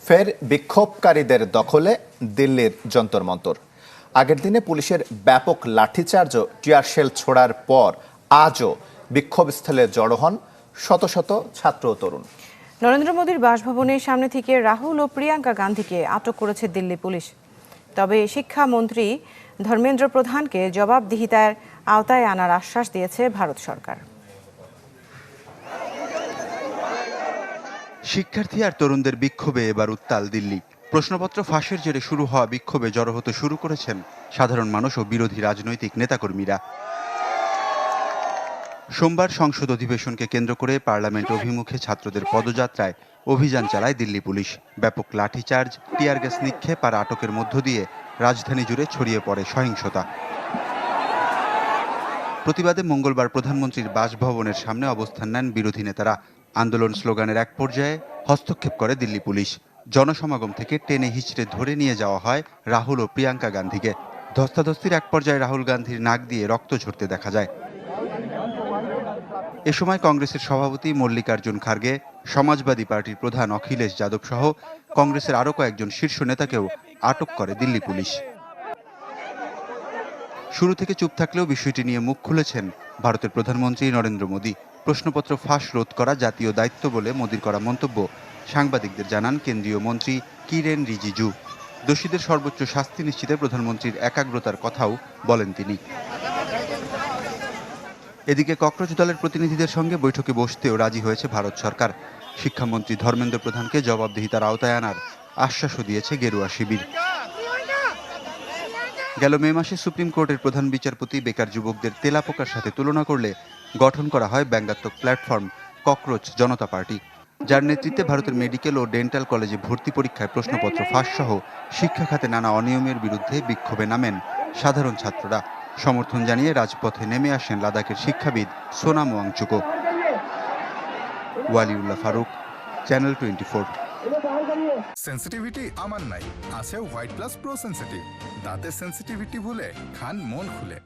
ফের বিক্ষোভকারীদের দখলে দিল্লির যন্তর মন্তর। আগের দিনে পুলিশের ব্যাপক লাঠিচার্জ ও টিয়ার শেল ছোড়ার পর আজও বিক্ষোভস্থলে জড়ো হন শত শত ছাত্র ও তরুণ। নরেন্দ্র মোদীর বাসভবনের সামনে থেকে রাহুল ও প্রিয়াঙ্কা গান্ধীকে আটক করেছে দিল্লি পুলিশ। তবে শিক্ষামন্ত্রী ধর্মেন্দ্র প্রধানকে জবাবদিহিতার আওতায় আনার আশ্বাস দিয়েছে ভারত সরকার। শিক্ষার্থী আর তরুণদের বিক্ষোভে এবার উত্তাল দিল্লি। প্রশ্নপত্র ফাঁসের জেরে শুরু হওয়া বিক্ষোভে জড়ো হতে শুরু করেছেন সাধারণ মানুষ ও বিরোধী রাজনৈতিক নেতাকর্মীরা। সোমবার সংসদ অধিবেশনকে কেন্দ্র করে পার্লামেন্ট অভিমুখে ছাত্রদের পদযাত্রায় অভিযান চালায় দিল্লি পুলিশ। ব্যাপক লাঠিচার্জ, টিয়ার গ্যাস নিক্ষেপ আর আটকের মধ্য দিয়ে রাজধানী জুড়ে ছড়িয়ে পড়ে সহিংসতা। প্রতিবাদে মঙ্গলবার প্রধানমন্ত্রীর বাসভবনের সামনে অবস্থান নেন বিরোধী নেতারা। আন্দোলন স্লোগানের এক পর্যায়ে হস্তক্ষেপ করে দিল্লি পুলিশ। জনসমাগম থেকে টেনে হিঁচড়ে ধরে নিয়ে যাওয়া হয় রাহুল ও প্রিয়াঙ্কা গান্ধীকে। ধস্তাধস্তির এক পর্যায়ে রাহুল গান্ধীর নাক দিয়ে রক্ত ঝরতে দেখা যায়। এ সময় কংগ্রেসের সভাপতি মল্লিকার্জুন খার্গে, সমাজবাদী পার্টির প্রধান অখিলেশ যাদব সহ কংগ্রেসের আরও কয়েকজন শীর্ষ নেতাকেও আটক করে দিল্লি পুলিশ। শুরু থেকে চুপ থাকলেও বিষয়টি নিয়ে মুখ খুলেছেন ভারতের প্রধানমন্ত্রী নরেন্দ্র মোদী। প্রশ্নপত্র ফাঁস রোধ করা জাতীয় দায়িত্ব বলে মোদীর করা মন্তব্য সাংবাদিকদের জানান কেন্দ্রীয় মন্ত্রী কিরেন রিজিজু। দোষীদের সর্বোচ্চ শাস্তি নিশ্চিতে প্রধানমন্ত্রীর একাগ্রতার কথাও বলেন তিনি। এদিকে ককরোচ দলের প্রতিনিধিদের সঙ্গে বৈঠকে বসতেও রাজি হয়েছে ভারত সরকার। শিক্ষামন্ত্রী ধর্মেন্দ্র প্রধানকে জবাবদিহিতার আওতায় আনার আশ্বাসও দিয়েছে গেরুয়া শিবির। গেল মে মাসে সুপ্রিম কোর্টের প্রধান বিচারপতি বেকার যুবকদের তেলাপোকার সাথে তুলনা করলে গঠন করা হয় ব্যঙ্গাত্মক প্ল্যাটফর্ম ককরোচ জনতা পার্টি, যার নেতৃত্বে ভারতের মেডিকেল ও ডেন্টাল কলেজে ভর্তি পরীক্ষায় প্রশ্নপত্র ফাঁস সহ শিক্ষা খাতে নানা অনিয়মের বিরুদ্ধে বিক্ষোভে নামেন সাধারণ ছাত্ররা। সমর্থন জানিয়ে রাজপথে নেমে আসেন লাদাখের শিক্ষাবিদ সোনাম ওয়াংচুকও। ওয়ালিউল্লাহ ফারুক, চ্যানেল 24। সেন্সিটিভিটি আমার নাই, আছে হোয়াইট প্লাস প্রো সেন্সিটিভ। দাঁতের সেন্সিটিভিটি ভুলে খান মন খুলে।